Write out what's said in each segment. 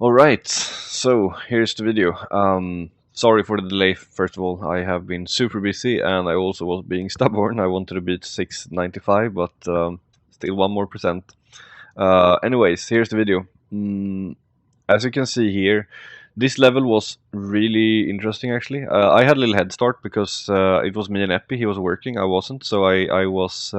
Alright, so here's the video. Sorry for the delay, first of all. I have been super busy and I also was being stubborn. I wanted to beat 695, but still 1% more. Anyways, here's the video. As you can see here, this level was really interesting actually. I had a little head start because it was me and Epi. He was working, I wasn't, so I was...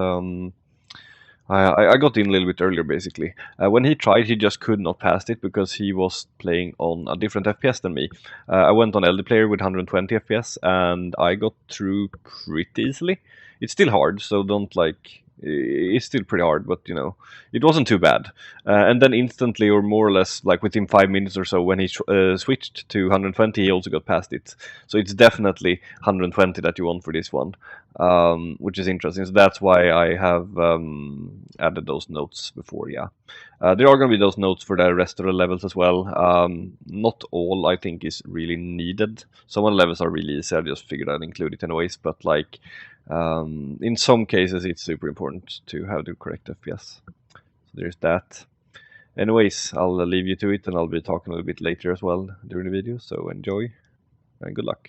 I got in a little bit earlier, basically. When he tried, he just could not pass it because he was playing on a different FPS than me. I went on LD player with 120 FPS, and I got through pretty easily. It's still hard, so don't like... It's still pretty hard, but you know, it wasn't too bad. And then instantly, or more or less, like within 5 minutes or so, when he switched to 120, he also got past it. So it's definitely 120 that you want for this one, which is interesting. So that's why I have added those notes before. Yeah, there are going to be those notes for the rest of the levels as well. Not all, I think, is really needed. Some of the levels are really easy. I just figured I'd include it anyways. But like, in some cases, it's super important to have the correct FPS. So there's that. Anyways, I'll leave you to it, and I'll be talking a little bit later as well during the video. So enjoy and good luck.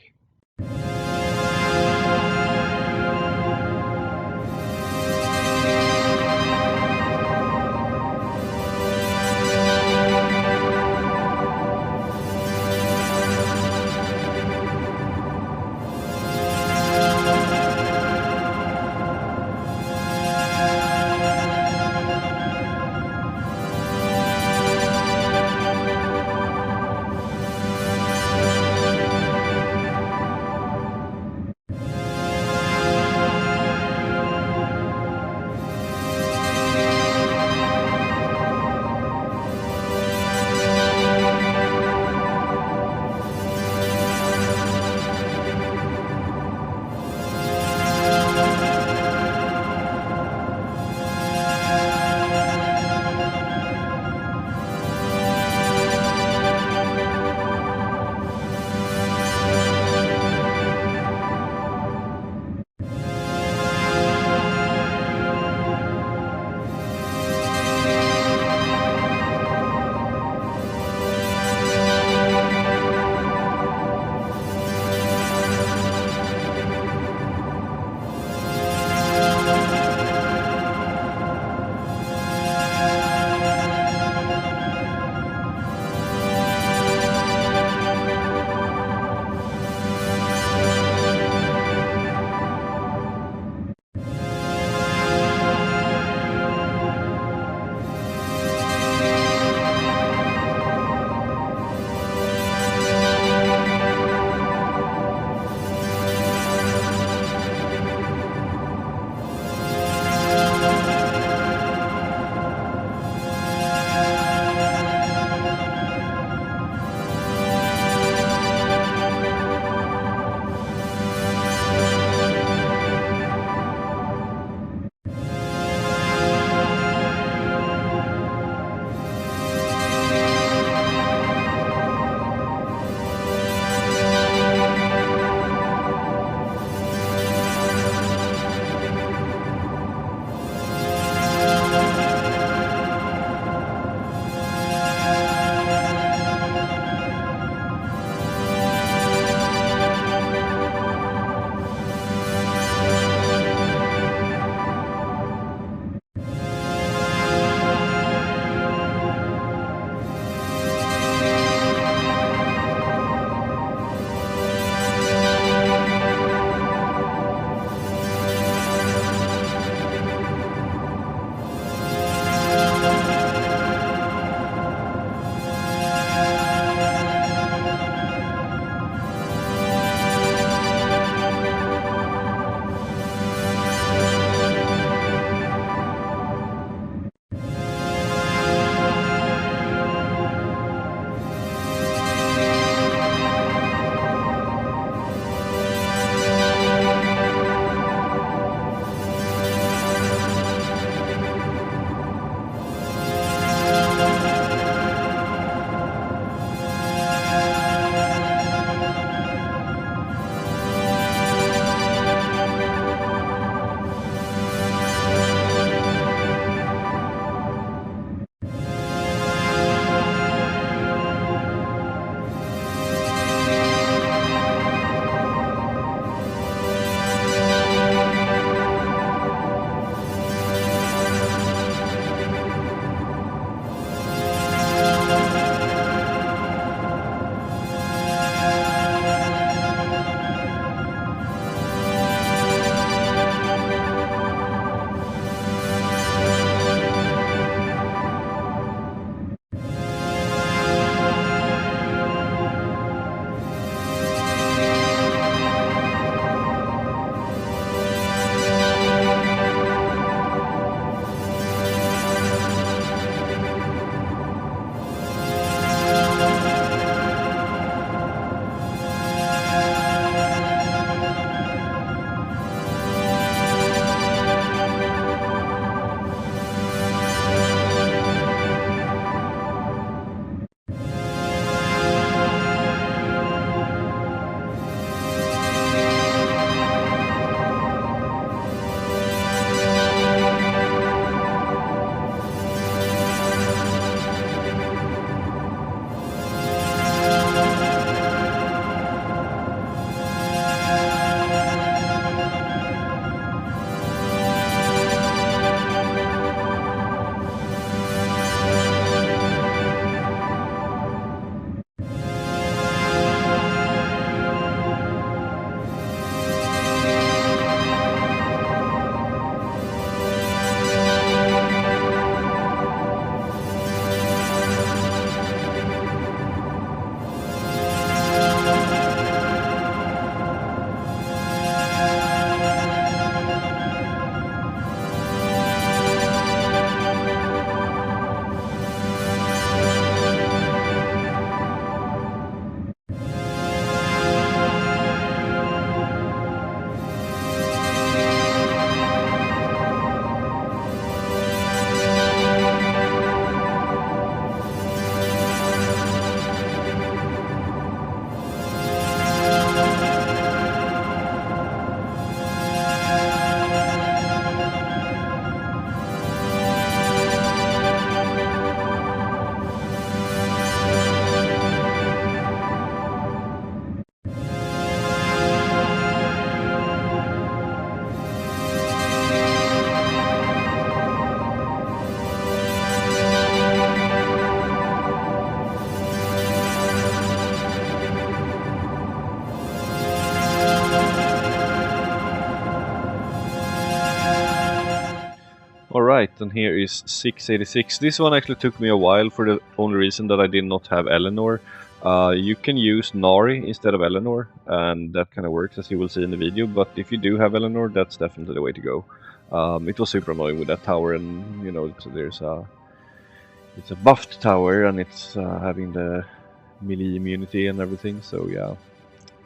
right, and here is 686. This one actually took me a while for the only reason that I did not have Eleanor. You can use Nari instead of Eleanor, and that kind of works, as you will see in the video. But if you do have Eleanor, that's definitely the way to go. It was super annoying with that tower, and you know, it's a buffed tower, and it's having the melee immunity and everything. So yeah,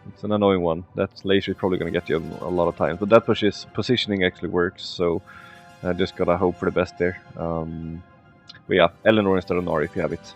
it's an annoying one. That laser is probably going to get you a lot of times, but that positioning actually works. So I just gotta hope for the best there. But yeah, Eleanor instead of Nari if you have it.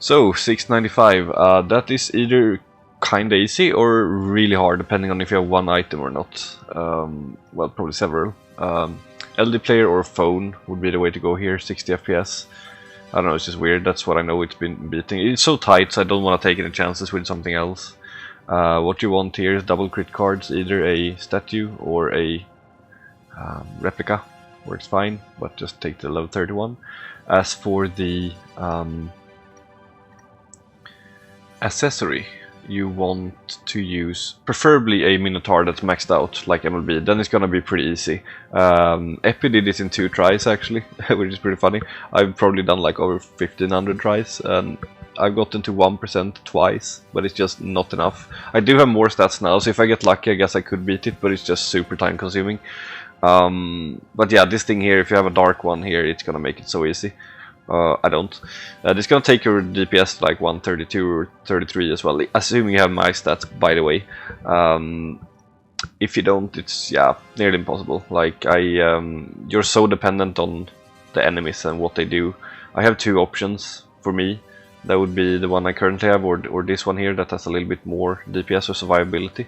So 695, that is either kinda easy or really hard, depending on if you have one item or not. Well, probably several. LD player or phone would be the way to go here. 60 FPS. I don't know, it's just weird. That's what I know it's been beating. It's so tight, so I don't want to take any chances with something else. What you want here is double crit cards, either a statue or a replica. Works fine, but just take the level 31. As for the accessory, you want to use preferably a Minotaur that's maxed out like MLB, then it's gonna be pretty easy. Epi did this in 2 tries actually, which is pretty funny. I've probably done like over 1500 tries and I've gotten to 1% twice, but it's just not enough. I do have more stats now, so if I get lucky I guess I could beat it, but it's just super time consuming. But yeah, this thing here, if you have a dark one here, it's gonna make it so easy. I don't. This is gonna take your DPS to like 132 or 33 as well, assuming you have max stats, by the way. If you don't, it's nearly impossible. Like you're so dependent on the enemies and what they do. I have 2 options for me. That would be the one I currently have, or this one here that has a little bit more DPS or survivability.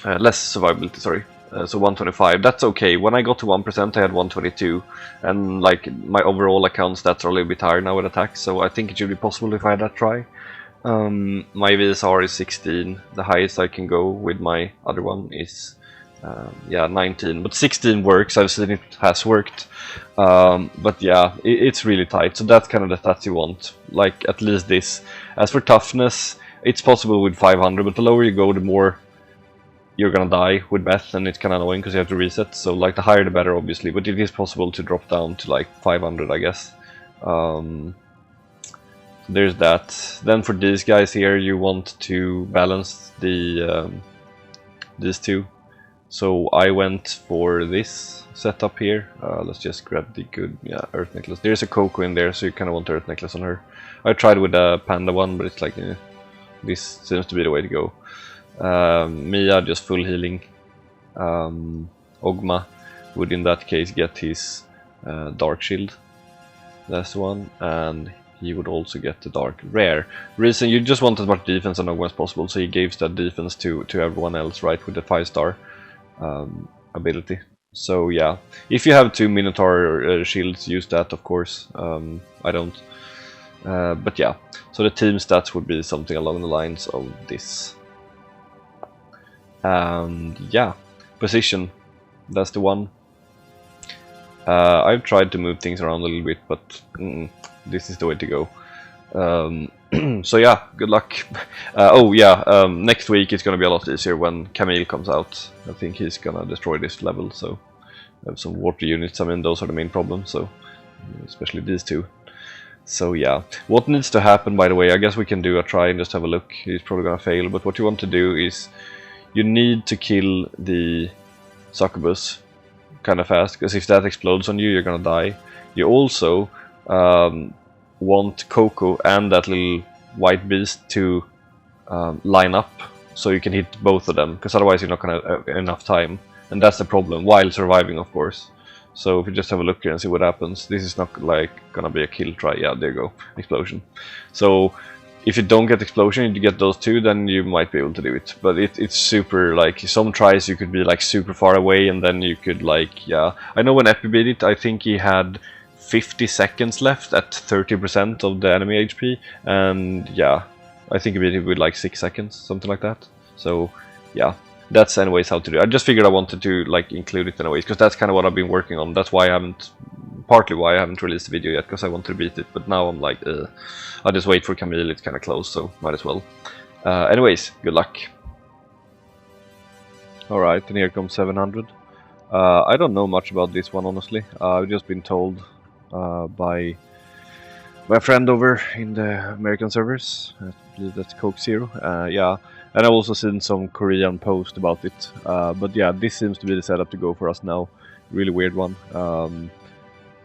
Less survivability, sorry. So 125, that's okay. When I got to 1% I had 122, and like my overall account stats are a little bit higher now with attacks, so I think it should be possible if I had that try. My VSR is 16, the highest I can go with my other one is 19, but 16 works. I've seen it has worked, but yeah, it's really tight, so that's kind of the stats you want, like at least this. As for toughness, it's possible with 500, but the lower you go the more you're gonna die with Beth, and it's kinda annoying because you have to reset, so like the higher the better obviously, but it is possible to drop down to like 500 I guess. There's that. Then for these guys here you want to balance the these two, so I went for this setup here. Let's just grab the good Earth Necklace. There's a Coco in there, so you kinda want Earth Necklace on her. I tried with a Panda one, but it's like this seems to be the way to go. Mia just full healing. Ogma would in that case get his dark shield. That's one, and he would also get the dark rare. Reason you just want as much defense on Ogma as possible, so he gives that defense to everyone else, right, with the 5-star ability. So yeah, if you have 2 Minotaur shields, use that of course. I don't. But yeah, so the team stats would be something along the lines of this. And yeah, position, that's the one. I've tried to move things around a little bit, but this is the way to go. So yeah, good luck. Next week it's gonna be a lot easier when Camille comes out. I think he's gonna destroy this level, so I have some water units. I mean, those are the main problems, so especially these two. So yeah, what needs to happen, by the way, I guess we can do a try and just have a look. He's probably gonna fail, but what you want to do is you need to kill the succubus kind of fast, because if that explodes on you, you're gonna die. You also want Coco and that little white beast to line up, so you can hit both of them, because otherwise you're not gonna have enough time, and that's the problem, while surviving of course. So if you just have a look here and see what happens, this is not like gonna be a kill try. Yeah, there you go, explosion. So if you don't get explosion and you get those 2, then you might be able to do it. But it's super, like, some tries you could be like super far away, and then you could like, I know when Epi beat it, I think he had 50 seconds left at 30% of the enemy HP, and yeah, I think he beat it with like 6 seconds, something like that. So yeah, that's anyways how to do it. I just figured I wanted to like include it anyways, because that's kind of what I've been working on. That's why partly why I haven't released the video yet, because I want to beat it, but now I'm like, I'll just wait for Camille, it's kind of close, so might as well. Anyways, good luck. Alright, and here comes 700. I don't know much about this one, honestly. I've just been told by a friend over in the American servers. I believe that's Coke Zero. Yeah, and I've also seen some Korean post about it. But yeah, this seems to be the setup to go for us now. Really weird one.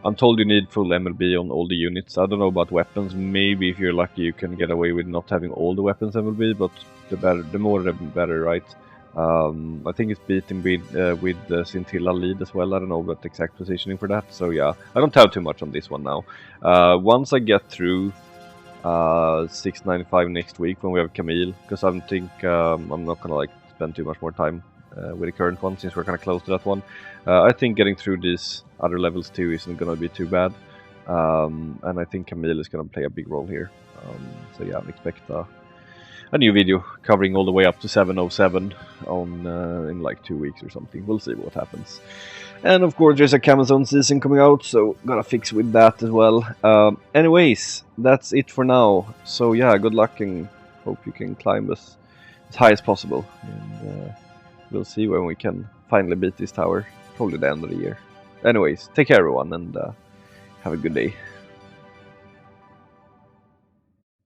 I'm told you need full MLB on all the units. I don't know about weapons. Maybe if you're lucky you can get away with not having all the weapons MLB, but the more the better, right? I think it's beating with Scintilla lead as well. I don't know about the exact positioning for that. So yeah, I don't have too much on this one now. Once I get through 695 next week when we have Camille, because I think I'm not gonna like spend too much more time with the current one since we're kind of close to that one. I think getting through these other levels too isn't gonna be too bad, and I think Camille is gonna play a big role here. So yeah, I expect a new video covering all the way up to 707 on in like 2 weeks or something. We'll see what happens. And of course there's a Camazone season coming out, so gotta fix with that as well. Anyways, that's it for now. So yeah, good luck and hope you can climb as high as possible. And we'll see when we can finally beat this tower. Probably the end of the year. Anyways, take care everyone and have a good day.